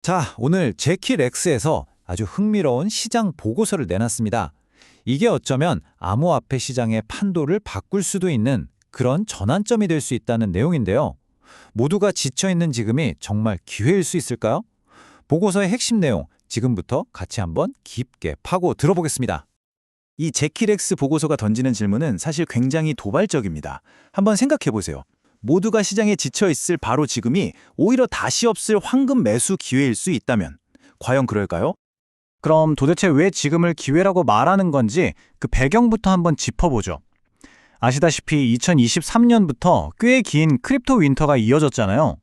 자, 오늘 제키렉스에서 아주 흥미로운 시장 보고서를 내놨습니다. 이게 어쩌면 암호화폐 시장의 판도를 바꿀 수도 있는 그런 전환점이 될 수 있다는 내용인데요. 모두가 지쳐있는 지금이 정말 기회일 수 있을까요? 보고서의 핵심 내용, 지금부터 같이 한번 깊게 파고 들어보겠습니다. 이 제키렉스 보고서가 던지는 질문은 사실 굉장히 도발적입니다. 한번 생각해 보세요. 모두가 시장에 지쳐 있을 바로 지금이 오히려 다시 없을 황금 매수 기회일 수 있다면 과연 그럴까요? 그럼 도대체 왜 지금을 기회라고 말하는 건지 그 배경부터 한번 짚어보죠. 아시다시피 2023년부터 꽤 긴 크립토 윈터가 이어졌잖아요.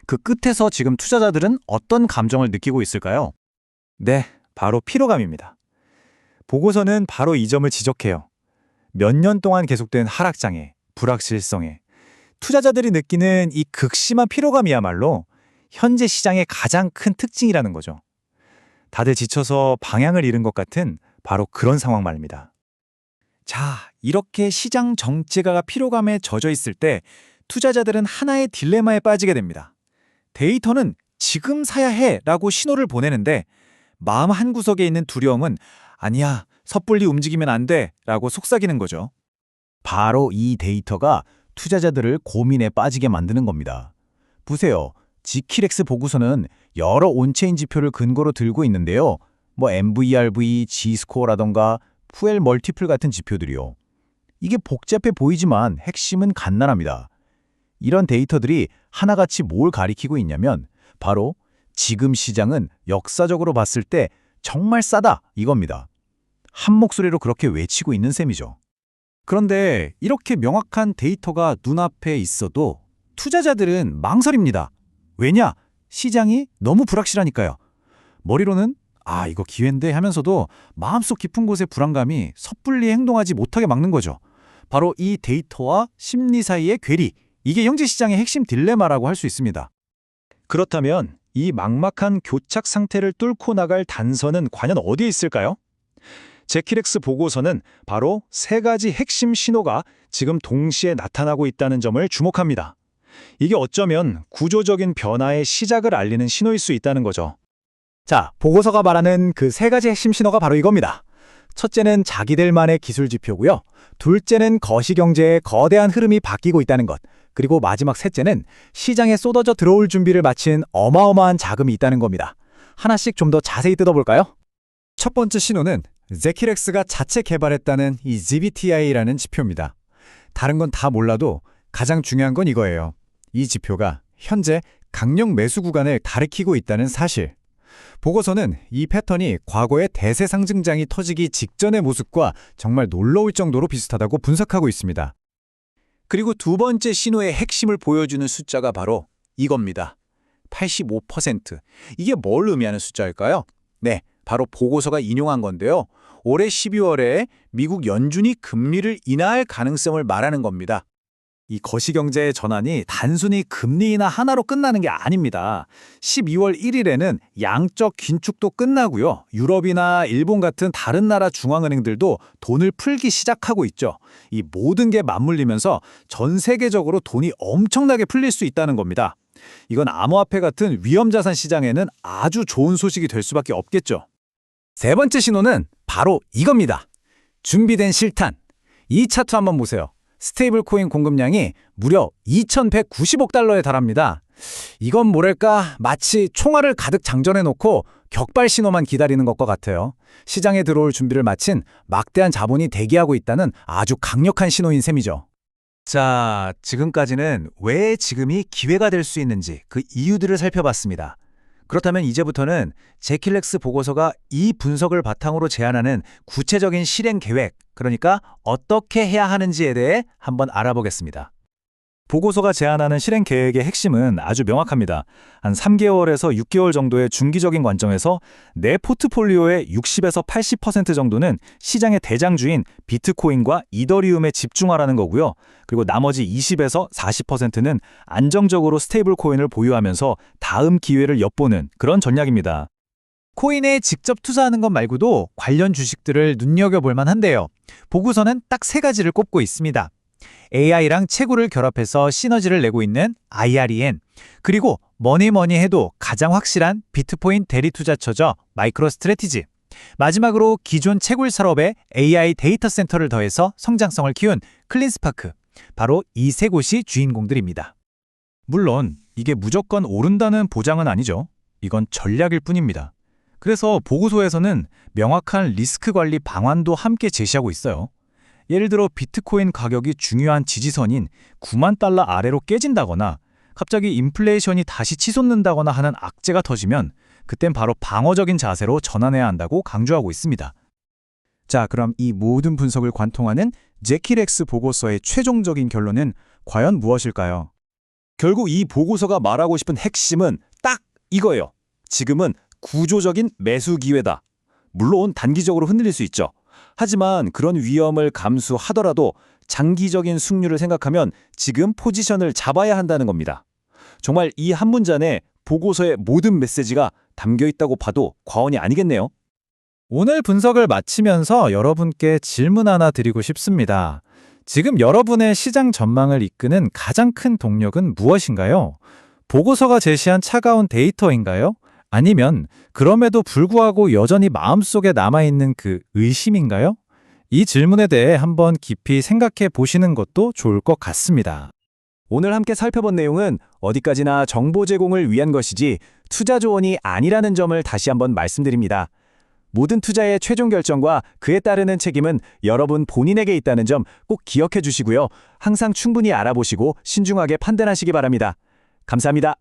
그 끝에서 지금 투자자들은 어떤 감정을 느끼고 있을까요? 네, 바로 피로감입니다. 보고서는 바로 이 점을 지적해요. 몇 년 동안 계속된 하락장애, 불확실성에 투자자들이 느끼는 이 극심한 피로감이야말로 현재 시장의 가장 큰 특징이라는 거죠. 다들 지쳐서 방향을 잃은 것 같은 바로 그런 상황 말입니다. 자, 이렇게 시장 정체가 피로감에 젖어 있을 때 투자자들은 하나의 딜레마에 빠지게 됩니다. 데이터는 지금 사야 해라고 신호를 보내는데 마음 한구석에 있는 두려움은 아니야, 섣불리 움직이면 안 돼라고 속삭이는 거죠. 바로 이 데이터가 투자자들을 고민에 빠지게 만드는 겁니다. 보세요. 지키렉스 보고서는 여러 온체인 지표를 근거로 들고 있는데요. MVRV, G스코어라던가 푸엘 멀티플 같은 지표들이요. 이게 복잡해 보이지만 핵심은 간단합니다. 이런 데이터들이 하나같이 뭘 가리키고 있냐면 바로 지금 시장은 역사적으로 봤을 때 정말 싸다 이겁니다. 한 목소리로 그렇게 외치고 있는 셈이죠. 그런데 이렇게 명확한 데이터가 눈앞에 있어도 투자자들은 망설입니다. 왜냐? 시장이 너무 불확실하니까요. 머리로는 이거 기회인데 하면서도 마음속 깊은 곳의 불안감이 섣불리 행동하지 못하게 막는 거죠. 바로 이 데이터와 심리 사이의 괴리, 이게 현재 시장의 핵심 딜레마라고 할 수 있습니다. 그렇다면 이 막막한 교착 상태를 뚫고 나갈 단서는 과연 어디에 있을까요? 제키렉스 보고서는 바로 세 가지 핵심 신호가 지금 동시에 나타나고 있다는 점을 주목합니다. 이게 어쩌면 구조적인 변화의 시작을 알리는 신호일 수 있다는 거죠. 자, 보고서가 말하는 그 세 가지 핵심 신호가 바로 이겁니다. 첫째는 자기들만의 기술 지표고요. 둘째는 거시경제의 거대한 흐름이 바뀌고 있다는 것. 그리고 마지막 셋째는 시장에 쏟아져 들어올 준비를 마친 어마어마한 자금이 있다는 겁니다. 하나씩 좀 더 자세히 뜯어볼까요? 첫 번째 신호는 제키렉스가 자체 개발했다는 이 GBTI라는 지표입니다. 다른 건 다 몰라도 가장 중요한 건 이거예요. 이 지표가 현재 강력 매수 구간을 가리키고 있다는 사실. 보고서는 이 패턴이 과거의 대세 상승장이 터지기 직전의 모습과 정말 놀라울 정도로 비슷하다고 분석하고 있습니다. 그리고 두 번째 신호의 핵심을 보여주는 숫자가 바로 이겁니다. 85%. 이게 뭘 의미하는 숫자일까요? 네, 바로 보고서가 인용한 건데요. 올해 12월에 미국 연준이 금리를 인하할 가능성을 말하는 겁니다. 이 거시경제의 전환이 단순히 금리 인하 하나로 끝나는 게 아닙니다. 12월 1일에는 양적 긴축도 끝나고요. 유럽이나 일본 같은 다른 나라 중앙은행들도 돈을 풀기 시작하고 있죠. 이 모든 게 맞물리면서 전 세계적으로 돈이 엄청나게 풀릴 수 있다는 겁니다. 이건 암호화폐 같은 위험자산 시장에는 아주 좋은 소식이 될 수밖에 없겠죠. 세 번째 신호는 바로 이겁니다. 준비된 실탄. 이 차트 한번 보세요. 스테이블 코인 공급량이 무려 2,190억 달러에 달합니다. 이건 뭐랄까 마치 총알을 가득 장전해놓고 격발 신호만 기다리는 것과 같아요. 시장에 들어올 준비를 마친 막대한 자본이 대기하고 있다는 아주 강력한 신호인 셈이죠. 자, 지금까지는 왜 지금이 기회가 될 수 있는지 그 이유들을 살펴봤습니다. 그렇다면 이제부터는 제키렉스 보고서가 이 분석을 바탕으로 제안하는 구체적인 실행 계획, 그러니까 어떻게 해야 하는지에 대해 한번 알아보겠습니다. 보고서가 제안하는 실행 계획의 핵심은 아주 명확합니다. 한 3개월에서 6개월 정도의 중기적인 관점에서 내 포트폴리오의 60에서 80% 정도는 시장의 대장주인 비트코인과 이더리움에 집중하라는 거고요. 그리고 나머지 20에서 40%는 안정적으로 스테이블 코인을 보유하면서 다음 기회를 엿보는 그런 전략입니다. 코인에 직접 투자하는 것 말고도 관련 주식들을 눈여겨볼 만한데요. 보고서는 딱 세 가지를 꼽고 있습니다. AI랑 채굴을 결합해서 시너지를 내고 있는 IREN, 그리고 뭐니 해도 가장 확실한 비트코인 대리 투자처죠. 마이크로스트래티지. 마지막으로 기존 채굴 산업에 AI 데이터 센터를 더해서 성장성을 키운 클린스파크. 바로 이 세 곳이 주인공들입니다. 물론 이게 무조건 오른다는 보장은 아니죠. 이건 전략일 뿐입니다. 그래서 보고서에서는 명확한 리스크 관리 방안도 함께 제시하고 있어요. 예를 들어 비트코인 가격이 중요한 지지선인 9만 달러 아래로 깨진다거나 갑자기 인플레이션이 다시 치솟는다거나 하는 악재가 터지면 그땐 바로 방어적인 자세로 전환해야 한다고 강조하고 있습니다. 자, 그럼 이 모든 분석을 관통하는 제키렉스 보고서의 최종적인 결론은 과연 무엇일까요? 결국 이 보고서가 말하고 싶은 핵심은 딱 이거예요. 지금은 구조적인 매수 기회다. 물론 단기적으로 흔들릴 수 있죠. 하지만 그런 위험을 감수하더라도 장기적인 승률을 생각하면 지금 포지션을 잡아야 한다는 겁니다. 정말 이 한 문장에 보고서의 모든 메시지가 담겨 있다고 봐도 과언이 아니겠네요. 오늘 분석을 마치면서 여러분께 질문 하나 드리고 싶습니다. 지금 여러분의 시장 전망을 이끄는 가장 큰 동력은 무엇인가요? 보고서가 제시한 차가운 데이터인가요? 아니면 그럼에도 불구하고 여전히 마음속에 남아있는 그 의심인가요? 이 질문에 대해 한번 깊이 생각해 보시는 것도 좋을 것 같습니다. 오늘 함께 살펴본 내용은 어디까지나 정보 제공을 위한 것이지 투자 조언이 아니라는 점을 다시 한번 말씀드립니다. 모든 투자의 최종 결정과 그에 따르는 책임은 여러분 본인에게 있다는 점 꼭 기억해 주시고요. 항상 충분히 알아보시고 신중하게 판단하시기 바랍니다. 감사합니다.